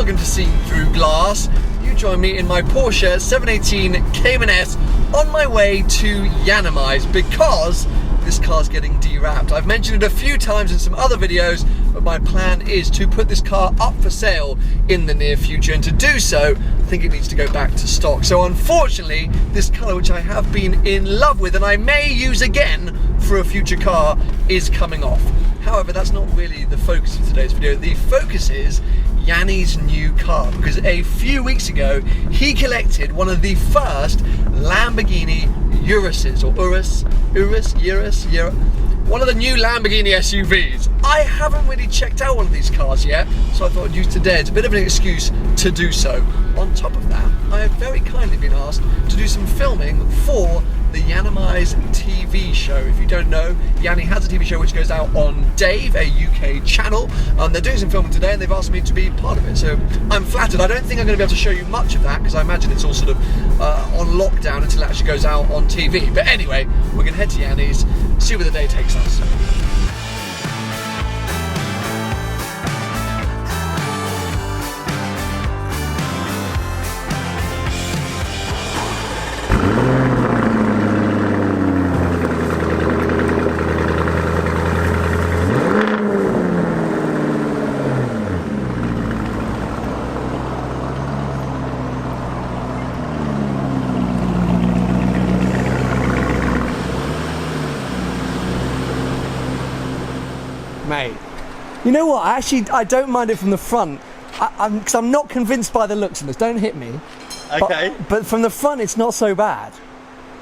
welcome to Seeing Through Glass. You join me in my Porsche 718 Cayman S on my way to Yianni because this car's getting de-wrapped. I've mentioned it a few times in some other videos, but my plan is to put this car up for sale in the near future, and to do so, I think it needs to go back to stock. So unfortunately, this colour, which I have been in love with and I may use again for a future car, is coming off. However, that's not really the focus of today's video. The focus is Yianni's new car, because a few weeks ago he collected one of the first Lamborghini Uruses, or Urus, one of the new Lamborghini SUVs. I haven't really checked out one of these cars yet, so I thought I'd use today as a bit of an excuse to do so. On top of that, I have very kindly been asked to do some filming for the Yianni's TV show. If you don't know, Yianni has a TV show which goes out on Dave, a UK channel. They're doing some filming today and they've asked me to be part of it, so I'm flattered. I don't think I'm going to be able to show you much of that because I imagine it's all sort of on lockdown until it actually goes out on TV. But anyway, we're going to head to Yianni's, see where the day takes us. Mate, you know what? I don't mind it from the front. Because I'm not convinced by the looks of this. Don't hit me. Okay. But from the front, it's not so bad.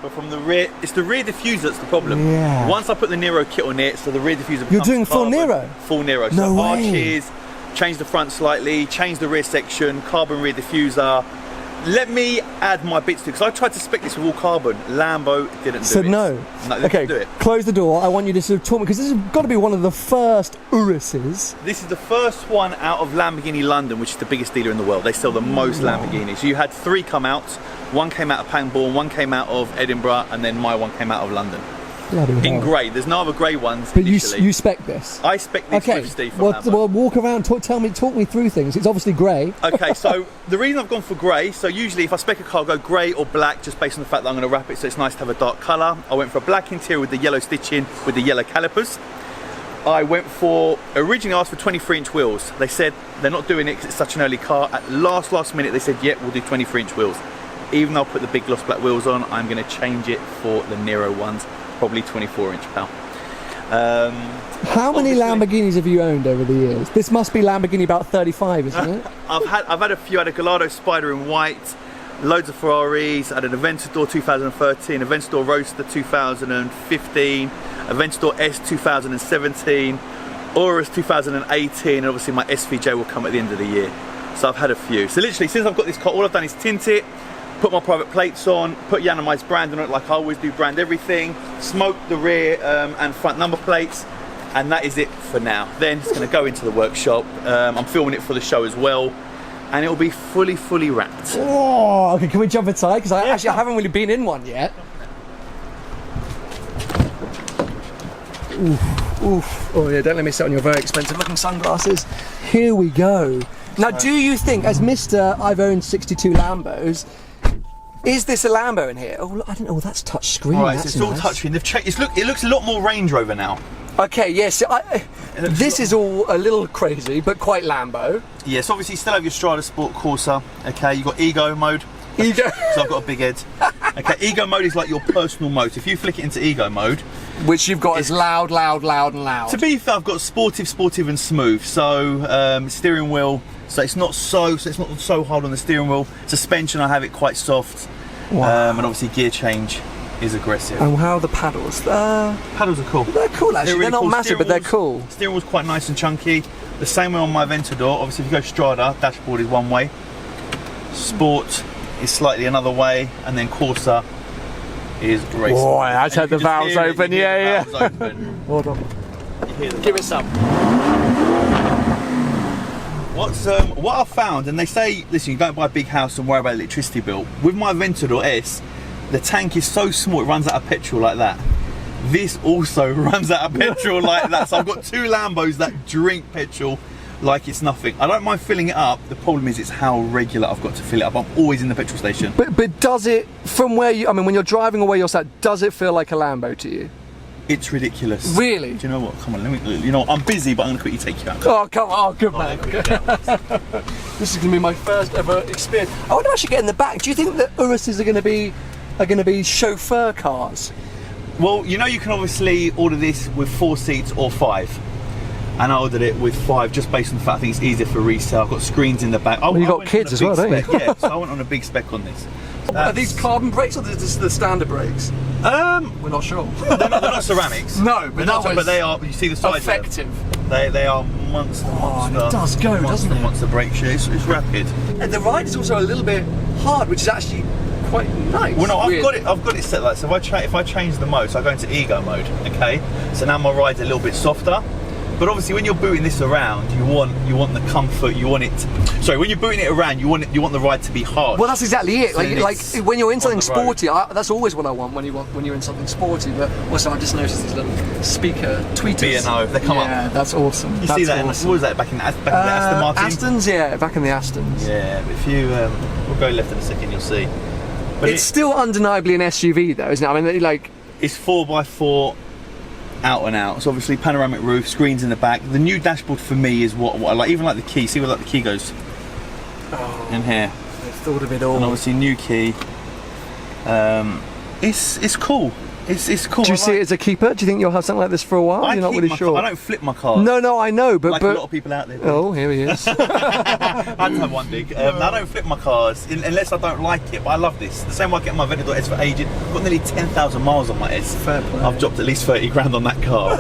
But from the rear, it's the rear diffuser that's the problem. Yeah. Once I put the Nero kit on it, so the rear diffuser becomes You're doing full carbon. Nero? Full Nero. No so way. arches, change the front slightly, change the rear section, carbon rear diffuser. Let me add my bits to it, because I tried to spec this with all carbon. Lambo didn't do it. No. No, they okay, didn't do it. Close the door. I want you to sort of talk me, because this has got to be one of the first Uruses. This is the first one out of Lamborghini London, which is the biggest dealer in the world. They sell the most Lamborghinis. So you had 3 come out. One came out of Pangbourne, one came out of Edinburgh, and then my one came out of London. Bloody in hell. grey. There's no other grey ones. But initially. you spec this? I spec this with Steve from Lambo. Well, walk around, talk me through things. It's obviously grey. Okay, so the reason I've gone for grey, so usually if I spec a car, I go grey or black, just based on the fact that I'm going to wrap it so it's nice to have a dark colour. I went for a black interior with the yellow stitching, with the yellow calipers. I went for, originally asked for 23-inch wheels. They said they're not doing it because it's such an early car. At last minute they said, yeah, we'll do 23-inch wheels. Even though I put the big gloss black wheels on, I'm going to change it for the Nero ones. Probably 24-inch, pal. How many Lamborghinis have you owned over the years? This must be Lamborghini about 35, isn't it? I've had a few. I had a Gallardo Spider in white, loads of Ferraris. I had an Aventador 2013, Aventador Roadster 2015, Aventador S 2017, Urus 2018, and obviously my SVJ will come at the end of the year. So I've had a few. So literally, since I've got this car, all I've done is tint it, put my private plates on, put Yianni's brand on it like I always do, brand everything, smoke the rear and front number plates, and that is it for now. Then it's going to go into the workshop. I'm filming it for the show as well, and it will be fully wrapped. Oh, okay, can we jump inside? Because I haven't really been in one yet. Oof. Oh yeah, don't let me sit on your very expensive looking sunglasses. Here we go. Now, do you think, as Mr. I've owned 62 Lambos, is this a Lambo in here? Oh, I don't know. Oh, that's touch screen. Right, so it's all touch screen. It looks a lot more Range Rover now. Okay, yes. This is all a little crazy, but quite Lambo. Yes, obviously you still have your Strada Sport Corsa. Okay, you've got Ego mode. Ego. So I've got a big head. Okay, Ego mode is like your personal mode. If you flick it into Ego mode, which you've got is loud, and loud. To be fair, I've got sportive, and smooth. So steering wheel. So it's not so hard on the steering wheel. Suspension, I have it quite soft. Wow. And obviously gear change is aggressive. And how are the paddles? Paddles are cool. They're cool actually. They're not cool. Massive, but they're cool. Steering wheel's quite nice and chunky. The same way on my Aventador. Obviously, if you go Strada, dashboard is one way. Sport is slightly another way, and then Corsa is racing. Boy, I had the valves open. Yeah. Hold on. Give it some. What I've found, and they say, listen, you don't buy a big house and worry about electricity bill. With my Aventador S, the tank is so small, it runs out of petrol like that. This also runs out of petrol like that. So I've got 2 Lambos that drink petrol like it's nothing. I don't mind filling it up. The problem is it's how regular I've got to fill it up. I'm always in the petrol station. But does it, from where you, I mean, when you're driving away you're sat, does it feel like a Lambo to you? It's ridiculous. Really? Do you know what? Come on, let me. You know, I'm busy, but I'm gonna quickly take you out. Oh, come on, good man. This is gonna be my first ever experience. I want to actually get in the back. Do you think that Uruses are gonna be chauffeur cars? Well, you know, you can obviously order this with 4 seats or 5. And I ordered it with 5 just based on the fact I think it's easier for resale. I've got screens in the back. Well, you got kids as well, don't you? Yeah, so I went on a big spec on this. Are these carbon brakes or is the standard brakes? We're not sure. They're not ceramics. No, but they are. You see the size effective. of them? They are monster. And it does go, doesn't it? Monster brake shoes. It's rapid. And the ride is also a little bit hard, which is actually quite nice. Well, no, I've got it set like so. If I change the mode, so I go into ego mode. Okay, so now my ride's a little bit softer. But obviously, when you're booting this around, you want the comfort. You want it. Sorry, when you're booting it around, you want the ride to be hard. Well, that's exactly it. So like when you're in something sporty, that's always what I want when you're in something sporty. But also, I just noticed these little speaker tweeters. B&O, they come up. Yeah, that's awesome. You see that? Awesome. What was that back in the Aston Martin? Astons, yeah, back in the Astons. Yeah, but if you we'll go left in a second, you'll see. But it's still undeniably an SUV, though, isn't it? I mean, like it's 4x4. Out and out. So obviously panoramic roof, screens in the back. The new dashboard for me is what I like. Even like the key. See where like the key goes in here. They've thought of it all. And obviously new key. It's cool. It's cool. Do you see it as a keeper? Do you think you'll have something like this for a while? You're not really sure. I don't flip my cars. No, I know, but like a lot of people out there. Oh, here he is. I don't have one big. I don't flip my cars unless I don't like it. But I love this. The same way I get my Aventador S for ages. I've got nearly 10,000 miles on my S. Fair play. I've dropped at least 30 grand on that car.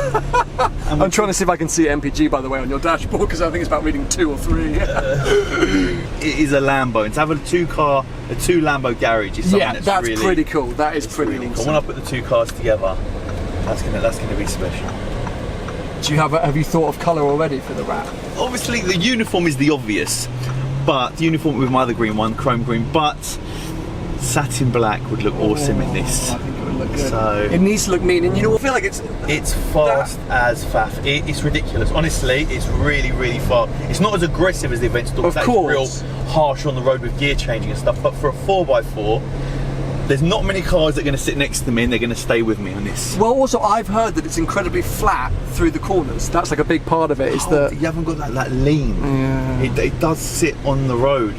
I'm trying to see if I can see MPG, by the way, on your dashboard because I think it's about reading 2 or 3. It is a Lambo, and to have a two Lambo garage is something that's really, pretty cool. That is pretty really awesome. cool. When I put the 2 cars together, that's gonna be special. Do you have you thought of colour already for the wrap? Obviously, the uniform is the obvious, but the uniform with my other green one, chrome green, but satin black would look awesome in this. I think it would look good. So it needs to look mean, and you know, I feel like it's fast as faff. It's ridiculous. Honestly, it's really, really fast. It's not as aggressive as the Aventador. Of course. It's real harsh on the road with gear changing and stuff. But for a 4x4, there's not many cars that are going to sit next to me and they're going to stay with me on this. Well, also I've heard that it's incredibly flat through the corners. That's like a big part of it. Is that you haven't got that lean. Yeah. It does sit on the road.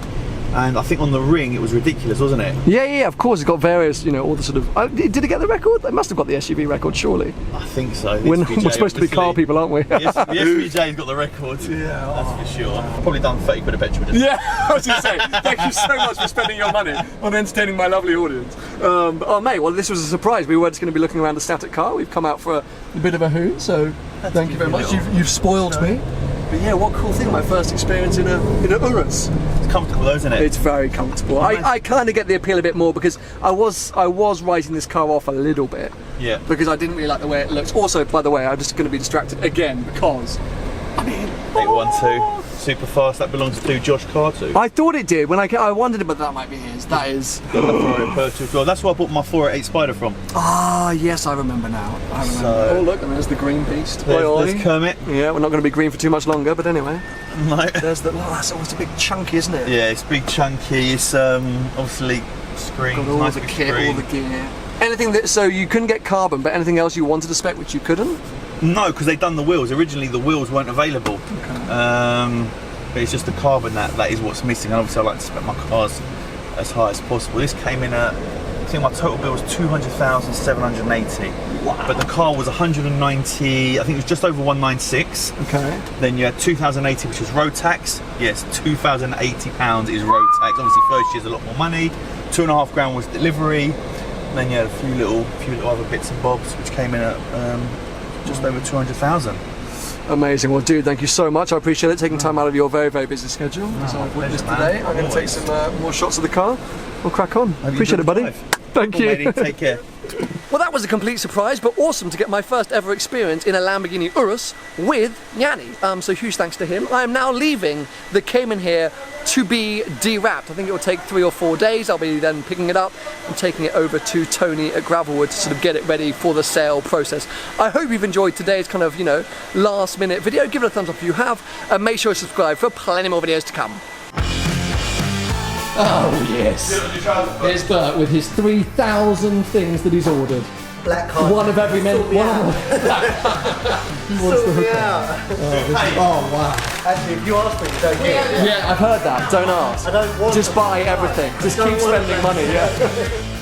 And I think on the ring it was ridiculous, wasn't it? Yeah, of course. It's got various, you know, all the sort of. Did it get the record? It must have got the SUV record, surely. I think so. We're supposed to be car people, aren't we? Yes, the SVJ's got the record. Yeah, that's for sure. I've probably done 30 quid of petrol. Yeah, I was going to say, thank you so much for spending your money on entertaining my lovely audience. Oh, mate, well, this was a surprise. We were just going to be looking around a static car. We've come out for a bit of a hoot, so thank you very much. You've spoiled me. But yeah, what cool thing, my first experience in a Urus. It's comfortable though, isn't it? It's very comfortable. I kind of get the appeal a bit more because I was writing this car off a little bit. Yeah. Because I didn't really like the way it looks. Also, by the way, I'm just going to be distracted again because, I mean... 812, super fast, that belongs to Josh Cartu. I thought it did, when I wondered, but that might be his. That is... That's where I bought my 488 Spider from. Ah, yes, I remember now. Oh, look, and there's the green beast. There's Kermit. Yeah, we're not going to be green for too much longer, but anyway. No. There's the... Oh, that's always a big chunky, isn't it? Yeah, it's big chunky. It's obviously screen. Got all nice the kit, screen. all the gear. Anything that... So you couldn't get carbon, but anything else you wanted to spec which you couldn't? No, because they've done the wheels. Originally, the wheels weren't available. Okay. But it's just the carbon that is what's missing. And obviously, I like to spec my cars as high as possible. This came in at, I think my total bill was 200,780. Wow. But the car was 190. I think it was just over 196. Okay. Then you had 2,080, which was road tax. Yes, £2,080 is road tax. Obviously, first year's a lot more money. 2.5 grand was delivery. And then you had a few little other bits and bobs, which came in at just over 200,000. Amazing. Well, dude, thank you so much. I appreciate it, taking time out of your very, very busy schedule. So I've witnessed today. I'm going to take some more shots of the car. We'll crack on. Appreciate it, buddy. Thank you. Take care. Well, that was a complete surprise, but awesome to get my first ever experience in a Lamborghini Urus with Yianni. So huge thanks to him. I am now leaving the Cayman here to be de-wrapped. I think it will take 3 or 4 days. I'll be then picking it up and taking it over to Tony at Gravelwood to sort of get it ready for the sale process. I hope you've enjoyed today's kind of, you know, last minute video. Give it a thumbs up if you have, and make sure to subscribe for plenty more videos to come. Oh yes, here's Bert with his 3,000 things that he's ordered. Black card. One of every man. He wants the hook. Oh wow. Actually, if you ask me, you don't get it. Yeah, I've heard that. Don't ask. I don't want Just buy everything. Just keep spending money. Yeah.